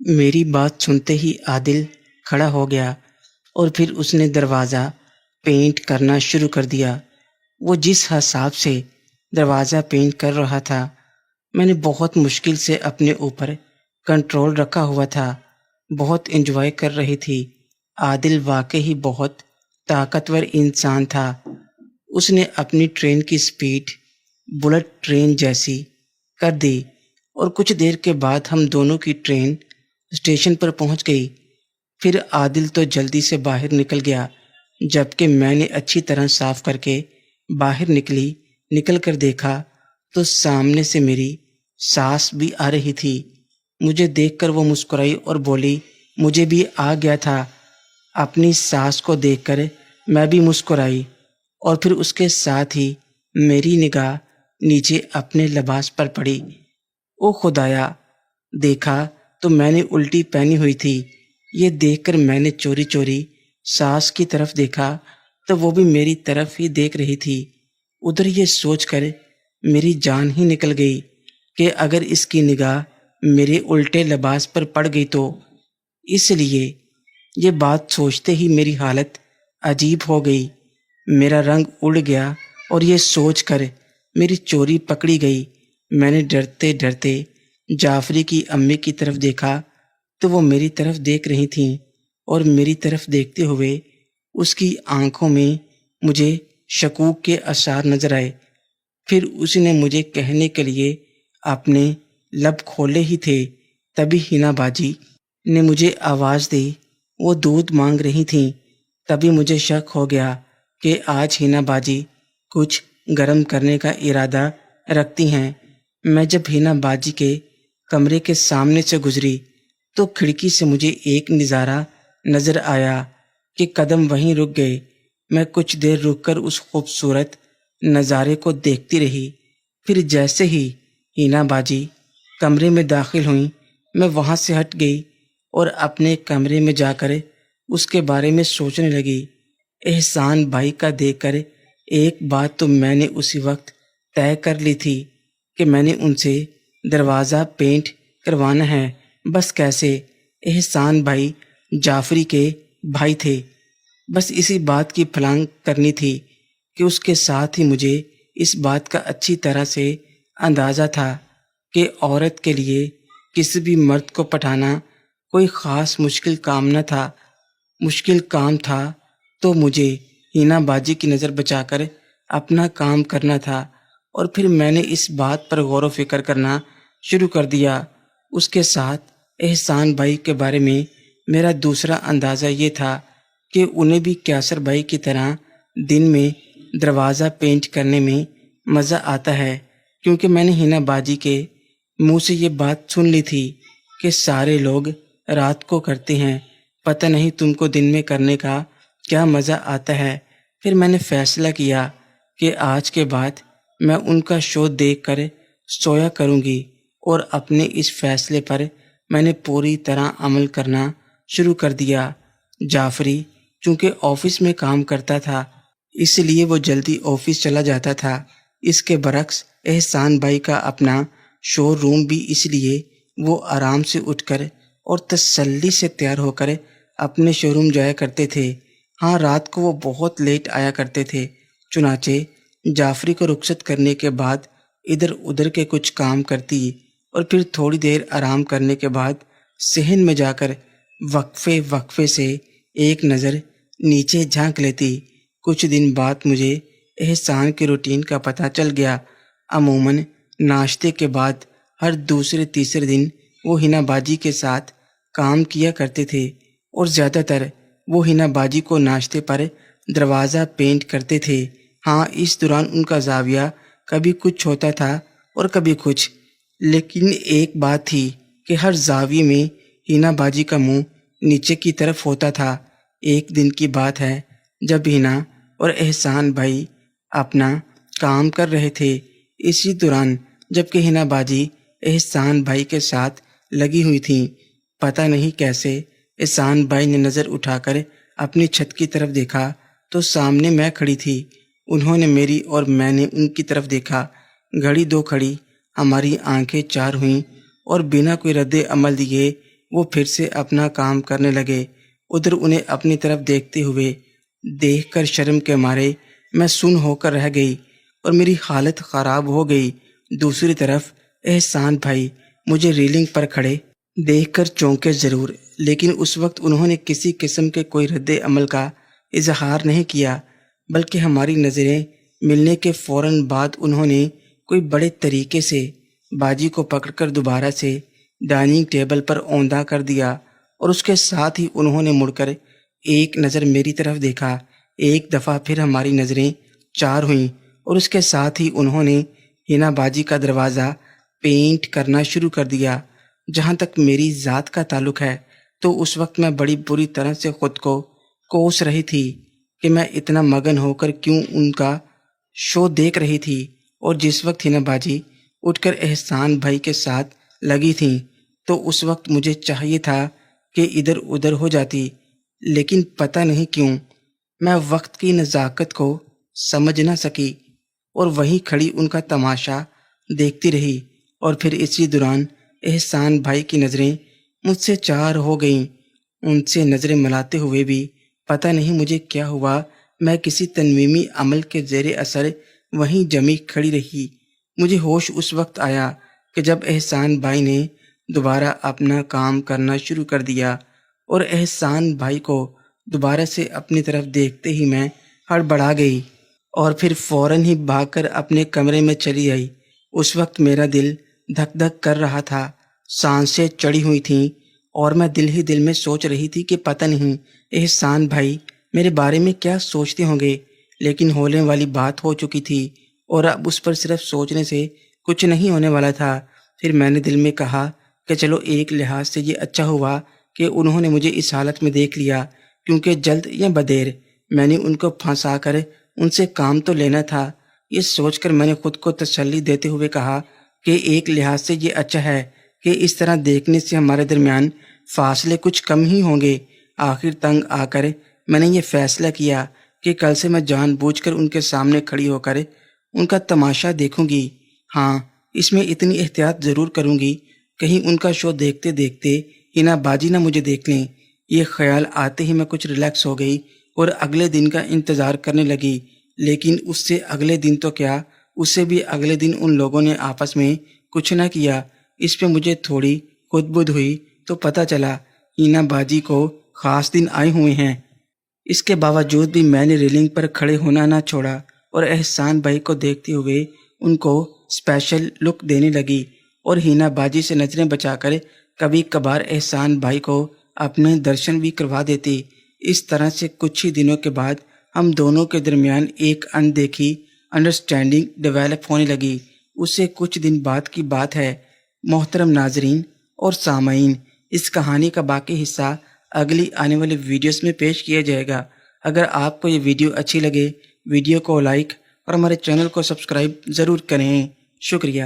میری بات سنتے ہی عادل کھڑا ہو گیا اور پھر اس نے دروازہ پینٹ کرنا شروع کر دیا۔ وہ جس حساب سے دروازہ پینٹ کر رہا تھا، میں نے بہت مشکل سے اپنے اوپر کنٹرول رکھا ہوا تھا۔ بہت انجوائے کر رہی تھی۔ عادل واقعی بہت طاقتور انسان تھا۔ اس نے اپنی ٹرین کی سپیڈ بلٹ ٹرین جیسی کر دی اور کچھ دیر کے بعد ہم دونوں کی ٹرین اسٹیشن پر پہنچ گئی۔ پھر عادل تو جلدی سے باہر نکل گیا، جبکہ میں نے اچھی طرح صاف کر کے باہر نکل کر دیکھا تو سامنے سے میری ساس بھی آ رہی تھی۔ مجھے دیکھ کر وہ مسکرائی اور بولی، مجھے بھی آ گیا تھا۔ اپنی ساس کو دیکھ کر میں بھی مسکرائی اور پھر اس کے ساتھ ہی میری نگاہ نیچے اپنے لباس پر پڑی۔ او خدایا! دیکھا تو میں نے الٹی پہنی ہوئی تھی۔ یہ دیکھ کر میں نے چوری چوری ساس کی طرف دیکھا تو وہ بھی میری طرف ہی دیکھ رہی تھی۔ ادھر یہ سوچ کر میری جان ہی نکل گئی کہ اگر اس کی نگاہ میرے الٹے لباس پر پڑ گئی تو۔ اس لیے یہ بات سوچتے ہی میری حالت عجیب ہو گئی، میرا رنگ اڑ گیا اور یہ سوچ کر میری چوری پکڑی گئی۔ میں نے ڈرتے ڈرتے جعفری کی امی کی طرف دیکھا تو وہ میری طرف دیکھ رہی تھیں اور میری طرف دیکھتے ہوئے اس کی آنکھوں میں مجھے شکوک کے آثار نظر آئے۔ پھر اس نے مجھے کہنے کے لیے اپنے لب کھولے ہی تھے، تبھی حنا باجی نے مجھے آواز دی۔ وہ دودھ مانگ رہی تھیں۔ تبھی مجھے شک ہو گیا کہ آج حنا باجی کچھ گرم کرنے کا ارادہ رکھتی ہیں۔ میں جب حنا باجی کے کمرے کے سامنے سے گزری تو کھڑکی سے مجھے ایک نظارہ نظر آیا کہ قدم وہیں رک گئے۔ میں کچھ دیر رک کر اس خوبصورت نظارے کو دیکھتی رہی۔ پھر جیسے ہی حنا باجی کمرے میں داخل ہوئیں، میں وہاں سے ہٹ گئی اور اپنے کمرے میں جا کر اس کے بارے میں سوچنے لگی۔ احسان بھائی کا دیکھ کر ایک بات تو میں نے اسی وقت طے کر لی تھی کہ میں نے ان سے دروازہ پینٹ کروانا ہے۔ بس کیسے؟ احسان بھائی جعفری کے بھائی تھے۔ بس اسی بات کی پلاننگ کرنی تھی کہ اس کے ساتھ ہی مجھے اس بات کا اچھی طرح سے اندازہ تھا کہ عورت کے لیے کسی بھی مرد کو پٹھانا کوئی خاص مشکل کام تھا تو مجھے حنا باجی کی نظر بچا کر اپنا کام کرنا تھا۔ اور پھر میں نے اس بات پر غور و فکر کرنا شروع کر دیا۔ اس کے ساتھ احسان بھائی کے بارے میں میرا دوسرا اندازہ یہ تھا کہ انہیں بھی کیسر بھائی کی طرح دن میں دروازہ پینٹ کرنے میں مزہ آتا ہے، کیونکہ میں نے حنا باجی کے منہ سے یہ بات سن لی تھی کہ سارے لوگ رات کو کرتے ہیں، پتہ نہیں تم کو دن میں کرنے کا کیا مزہ آتا ہے۔ پھر میں نے فیصلہ کیا کہ آج کے بعد میں ان کا شو دیکھ کر سویا کروں گی، اور اپنے اس فیصلے پر میں نے پوری طرح عمل کرنا شروع کر دیا۔ جعفری چونکہ آفس میں کام کرتا تھا، اس لیے وہ جلدی آفس چلا جاتا تھا۔ اس کے برعکس احسان بھائی کا اپنا شو روم بھی، اس لیے وہ آرام سے اٹھ کر اور تسلی سے تیار ہو کر اپنے شو روم جایا کرتے تھے۔ ہاں، رات کو وہ بہت لیٹ آیا کرتے تھے۔ چنانچہ جعفری کو رخصت کرنے کے بعد ادھر ادھر کے کچھ کام کرتی اور پھر تھوڑی دیر آرام کرنے کے بعد صحن میں جا کر وقفے سے ایک نظر نیچے جھانک لیتی۔ کچھ دن بعد مجھے احسان کے روٹین کا پتہ چل گیا۔ عموماً ناشتے کے بعد ہر دوسرے تیسرے دن وہ حنا باجی کے ساتھ کام کیا کرتے تھے، اور زیادہ تر وہ حنا باجی کو ناشتے پر دروازہ پینٹ کرتے تھے۔ ہاں، اس دوران ان کا زاویہ کبھی کچھ ہوتا تھا اور کبھی کچھ، لیکن ایک بات تھی کہ ہر زاویے میں حنا باجی کا منہ نیچے کی طرف ہوتا تھا۔ ایک دن کی بات ہے جب حنا اور احسان بھائی اپنا کام کر رہے تھے، اسی دوران جبکہ حنا باجی احسان بھائی کے ساتھ لگی ہوئی تھیں، پتہ نہیں کیسے احسان بھائی نے نظر اٹھا کر اپنی چھت کی طرف دیکھا تو سامنے میں کھڑی تھی۔ انہوں نے میری اور میں نے ان کی طرف دیکھا۔ گھڑی دو کھڑی ہماری آنکھیں چار ہوئیں اور بنا کوئی رد عمل دیے وہ پھر سے اپنا کام کرنے لگے۔ ادھر انہیں اپنی طرف دیکھتے ہوئے دیکھ کر شرم کے مارے میں سن ہو کر رہ گئی اور میری حالت خراب ہو گئی۔ دوسری طرف احسان بھائی مجھے ریلنگ پر کھڑے دیکھ کر چونکے ضرور، لیکن اس وقت انہوں نے کسی قسم کے کوئی رد عمل کا اظہار نہیں کیا، بلکہ ہماری نظریں ملنے کے فوراً بعد انہوں نے کوئی بڑے طریقے سے باجی کو پکڑ کر دوبارہ سے ڈائننگ ٹیبل پر اوندا کر دیا، اور اس کے ساتھ ہی انہوں نے مڑ کر ایک نظر میری طرف دیکھا۔ ایک دفعہ پھر ہماری نظریں چار ہوئیں اور اس کے ساتھ ہی انہوں نے ہینا باجی کا دروازہ پینٹ کرنا شروع کر دیا۔ جہاں تک میری ذات کا تعلق ہے تو اس وقت میں بڑی بری طرح سے خود کو کوس رہی تھی کہ میں اتنا مگن ہو کر کیوں ان کا شو دیکھ رہی تھی، اور جس وقت ہینا باجی اٹھ کر احسان بھائی کے ساتھ لگی تھیں تو اس وقت مجھے چاہیے تھا کہ ادھر ادھر ہو جاتی، لیکن پتہ نہیں کیوں میں وقت کی نزاکت کو سمجھ نہ سکی اور وہیں کھڑی ان کا تماشا دیکھتی رہی۔ اور پھر اسی دوران احسان بھائی کی نظریں مجھ سے چار ہو گئیں۔ ان سے نظریں ملاتے ہوئے بھی پتہ نہیں مجھے کیا ہوا، میں کسی تنویمی عمل کے زیر اثر وہیں جمی کھڑی رہی۔ مجھے ہوش اس وقت آیا کہ جب احسان بھائی نے دوبارہ اپنا کام کرنا شروع کر دیا، اور احسان بھائی کو دوبارہ سے اپنی طرف دیکھتے ہی میں ہڑبڑا گئی اور پھر فوراً ہی بھاگ کر اپنے کمرے میں چلی آئی۔ اس وقت میرا دل دھک دھک کر رہا تھا، سانسیں چڑھی ہوئی تھیں، اور میں دل ہی دل میں سوچ رہی تھی کہ پتہ نہیں احسان بھائی میرے بارے میں کیا سوچتے ہوں گے، لیکن ہونے والی بات ہو چکی تھی اور اب اس پر صرف سوچنے سے کچھ نہیں ہونے والا تھا۔ پھر میں نے دل میں کہا کہ چلو ایک لحاظ سے یہ اچھا ہوا کہ انہوں نے مجھے اس حالت میں دیکھ لیا، کیونکہ جلد یا بدیر میں نے ان کو پھنسا کر ان سے کام تو لینا تھا۔ یہ سوچ کر میں نے خود کو تسلی دیتے ہوئے کہا کہ ایک لحاظ سے یہ اچھا ہے کہ اس طرح دیکھنے سے ہمارے درمیان فاصلے کچھ کم ہی ہوں گے۔ آخر تنگ آ کر میں نے یہ فیصلہ کیا کہ کل سے میں جان بوجھ کر ان کے سامنے کھڑی ہو کر ان کا تماشا دیکھوں گی۔ ہاں، اس میں اتنی احتیاط ضرور کروں گی، کہیں ان کا شو دیکھتے دیکھتے ہینا باجی نہ مجھے دیکھ لیں۔ یہ خیال آتے ہی میں کچھ ریلیکس ہو گئی اور اگلے دن کا انتظار کرنے لگی، لیکن اس سے اگلے دن تو کیا، اس سے بھی اگلے دن ان لوگوں نے آپس میں کچھ نہ کیا۔ اس پہ مجھے تھوڑی خود بدھ ہوئی تو پتہ چلا ہینا باجی کو خاص دن آئے ہوئے ہیں۔ اس کے باوجود بھی میں نے ریلنگ پر کھڑے ہونا نہ چھوڑا اور احسان بھائی کو دیکھتے ہوئے ان کو اسپیشل لک دینے لگی، اور ہینا باجی سے نظریں بچا کر کبھی کبھار احسان بھائی کو اپنے درشن بھی کروا دیتی۔ اس طرح سے کچھ ہی دنوں کے بعد ہم دونوں کے درمیان ایک اندیکھی انڈرسٹینڈنگ ڈیولپ ہونے لگی۔ اس سے کچھ دن بعد کی بات ہے۔ محترم ناظرین اور سامعین، اس کہانی کا باقی حصہ اگلی آنے والی ویڈیوز میں پیش کیا جائے گا۔ اگر آپ کو یہ ویڈیو اچھی لگے، ویڈیو کو لائک اور ہمارے چینل کو سبسکرائب ضرور کریں۔ شکریہ۔